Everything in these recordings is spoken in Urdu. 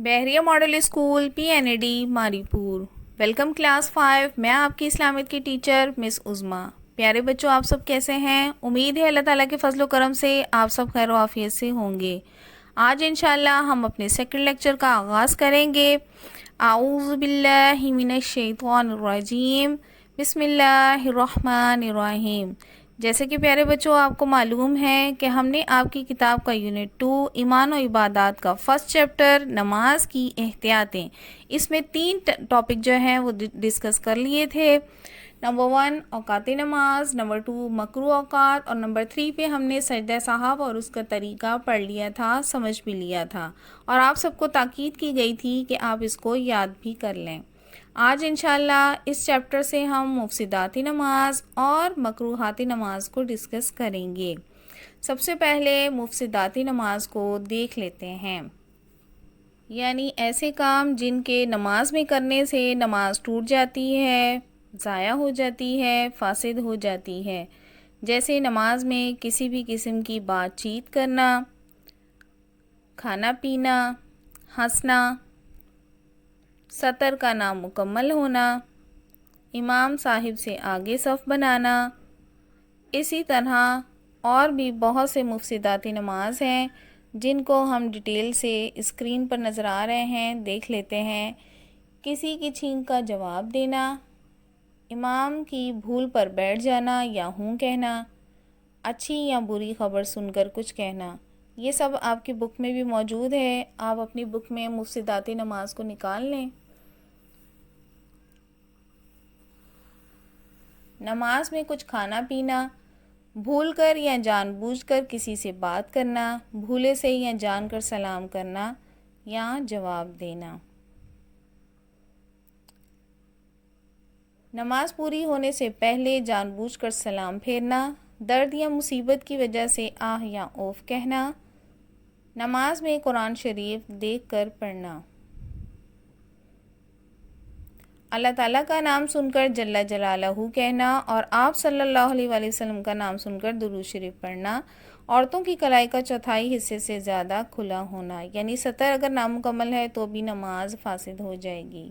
بحریہ ماڈل اسکول پی این اے ڈی ماری پور ویلکم کلاس 5. میں آپ کی اسلامیت کی ٹیچر مس عظمیٰ. پیارے بچوں، آپ سب کیسے ہیں؟ امید ہے اللہ تعالیٰ کے فضل و کرم سے آپ سب خیر و عافیت سے ہوں گے. آج انشاءاللہ ہم اپنے سیکنڈ لیکچر کا آغاز کریں گے. اعوذ باللہ من الشیطان الرجیم، بسم اللہ الرحمن الرحیم. جیسے کہ پیارے بچوں آپ کو معلوم ہے کہ ہم نے آپ کی کتاب کا یونٹ 2 ایمان و عبادات کا فرسٹ چیپٹر نماز کی احتیاطیں، اس میں 3 ٹاپک جو ہیں وہ ڈسکس کر لیے تھے. نمبر 1 اوقات نماز، نمبر 2 مکروہ اوقات، اور نمبر 3 پہ ہم نے سجدہ صاحب اور اس کا طریقہ پڑھ لیا تھا، سمجھ بھی لیا تھا، اور آپ سب کو تاکید کی گئی تھی کہ آپ اس کو یاد بھی کر لیں. آج انشاءاللہ اس چیپٹر سے ہم مفسداتی نماز اور مکروہاتی نماز کو ڈسکس کریں گے. سب سے پہلے مفسداتی نماز کو دیکھ لیتے ہیں، یعنی ایسے کام جن کے نماز میں کرنے سے نماز ٹوٹ جاتی ہے، ضائع ہو جاتی ہے، فاسد ہو جاتی ہے. جیسے نماز میں کسی بھی قسم کی بات چیت کرنا، کھانا پینا، ہنسنا، سطر کا نامکمل ہونا، امام صاحب سے آگے صف بنانا. اسی طرح اور بھی بہت سے مفسداتی نماز ہیں جن کو ہم ڈیٹیل سے اسکرین پر نظر آ رہے ہیں، دیکھ لیتے ہیں. کسی کی چھینک کا جواب دینا، امام کی بھول پر بیٹھ جانا یا ہوں کہنا، اچھی یا بری خبر سن کر کچھ کہنا. یہ سب آپ کی بک میں بھی موجود ہے، آپ اپنی بک میں مفسداتی نماز کو نکال لیں. نماز میں کچھ کھانا پینا، بھول کر یا جان بوجھ کر کسی سے بات کرنا، بھولے سے یا جان کر سلام کرنا یا جواب دینا. نماز پوری ہونے سے پہلے جان بوجھ کر سلام پھیرنا، درد یا مصیبت کی وجہ سے آہ یا اوف کہنا، نماز میں قرآن شریف دیکھ کر پڑھنا، اللہ تعالیٰ کا نام سن کر جل جلالہ کہنا اور آپ صلی اللہ علیہ وآلہ وسلم کا نام سن کر درود شریف پڑھنا. عورتوں کی کلائی کا چوتھائی حصے سے زیادہ کھلا ہونا، یعنی سطر اگر نامکمل ہے تو بھی نماز فاسد ہو جائے گی.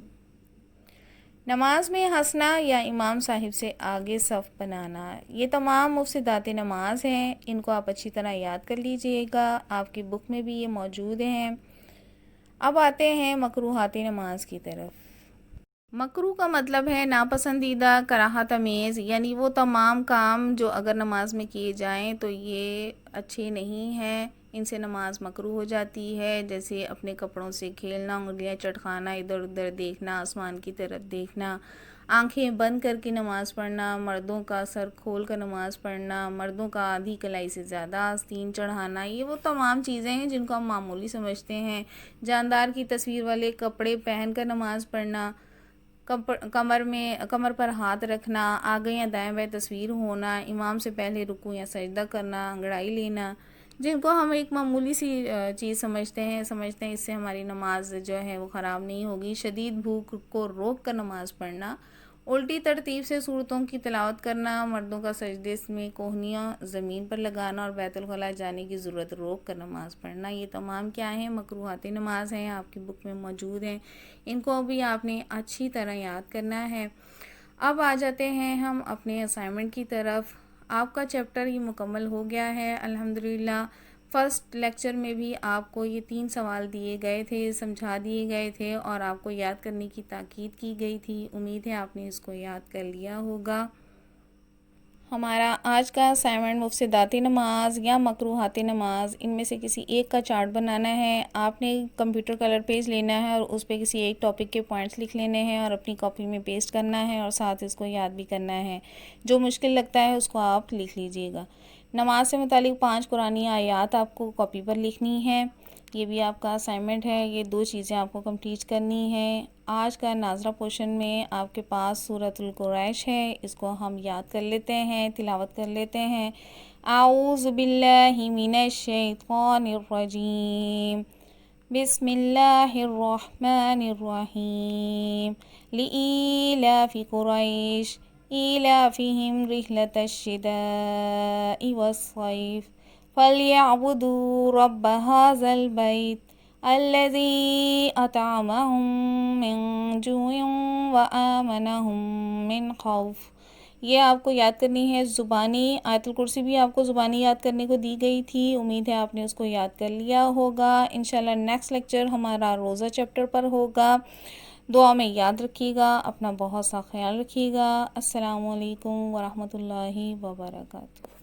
نماز میں ہنسنا یا امام صاحب سے آگے صف بنانا، یہ تمام مفسدات نماز ہیں. ان کو آپ اچھی طرح یاد کر لیجئے گا، آپ کی بک میں بھی یہ موجود ہیں. اب آتے ہیں مکروہاتی نماز کی طرف. مکروہ کا مطلب ہے ناپسندیدہ، کراہت امیز، یعنی وہ تمام کام جو اگر نماز میں کیے جائیں تو یہ اچھے نہیں ہیں، ان سے نماز مکروہ ہو جاتی ہے. جیسے اپنے کپڑوں سے کھیلنا، انگلیاں چٹکانا، ادھر ادھر دیکھنا، آسمان کی طرف دیکھنا، آنکھیں بند کر کے نماز پڑھنا، مردوں کا سر کھول کر نماز پڑھنا، مردوں کا آدھی کلائی سے زیادہ آستین چڑھانا، یہ وہ تمام چیزیں ہیں جن کو ہم معمولی سمجھتے ہیں. جاندار کی تصویر والے کپڑے پہن کر نماز پڑھنا، کمر پر ہاتھ رکھنا، آگے یا دائیں بائیں تصویر ہونا، امام سے پہلے رکوع یا سجدہ کرنا، انگڑائی لینا، جن کو ہم ایک معمولی سی چیز سمجھتے ہیں اس سے ہماری نماز جو ہے وہ خراب نہیں ہوگی. شدید بھوک کو روک کر نماز پڑھنا، الٹی ترتیب سے صورتوں کی تلاوت کرنا، مردوں کا سجدے میں کوہنیاں زمین پر لگانا اور بیت الخلاء جانے کی ضرورت روک کر نماز پڑھنا، یہ تمام کیا ہیں؟ مکروہاتی نماز ہیں، آپ کی بک میں موجود ہیں. ان کو بھی آپ نے اچھی طرح یاد کرنا ہے. اب آ جاتے ہیں ہم اپنے اسائنمنٹ کی طرف. آپ کا چیپٹر یہ مکمل ہو گیا ہے الحمدللہ. فرسٹ لیکچر میں بھی آپ کو یہ 3 سوال دیے گئے تھے، سمجھا دیے گئے تھے اور آپ کو یاد کرنے کی تاکید کی گئی تھی. امید ہے آپ نے اس کو یاد کر لیا ہوگا. ہمارا آج کا اسائنمنٹ مفسداتی نماز یا مکروہاتی نماز، ان میں سے کسی ایک کا چارٹ بنانا ہے. آپ نے کمپیوٹر کلر پیج لینا ہے اور اس پہ کسی ایک ٹاپک کے پوائنٹس لکھ لینے ہیں اور اپنی کاپی میں پیسٹ کرنا ہے اور ساتھ اس کو یاد بھی کرنا ہے. جو مشکل لگتا ہے اس کو آپ لکھ لیجئے گا. نماز سے متعلق 5 قرآنی آیات آپ کو کاپی پر لکھنی ہے. یہ بھی آپ کا اسائنمنٹ ہے. یہ 2 چیزیں آپ کو کمپلیٹ کرنی ہیں. آج کا ناظرہ پورشن میں آپ کے پاس سورۃ القریش ہے، اس کو ہم یاد کر لیتے ہیں، تلاوت کر لیتے ہیں. اعوذ باللہ من الشیطان الرجیم، بسم اللہ الرحمن الرحیم. لإیلاف قریش ایلافہم رحلۃ الشتاء والصیف فلیعبدوا رب ھذا البیت الذی اطعمہم من جوع وآمنہم من خوف. یہ آپ کو یاد کرنی ہے زبانی. آیت الکرسی بھی آپ کو زبانی یاد کرنے کو دی گئی تھی. امید ہے آپ نے اس کو یاد کر لیا ہوگا. انشاءاللہ نیکسٹ لیکچر ہمارا روزہ چیپٹر پر ہوگا. دعا میں یاد رکھیے گا. اپنا بہت سا خیال رکھیے گا. السلام علیکم ورحمۃ اللہ وبرکاتہ.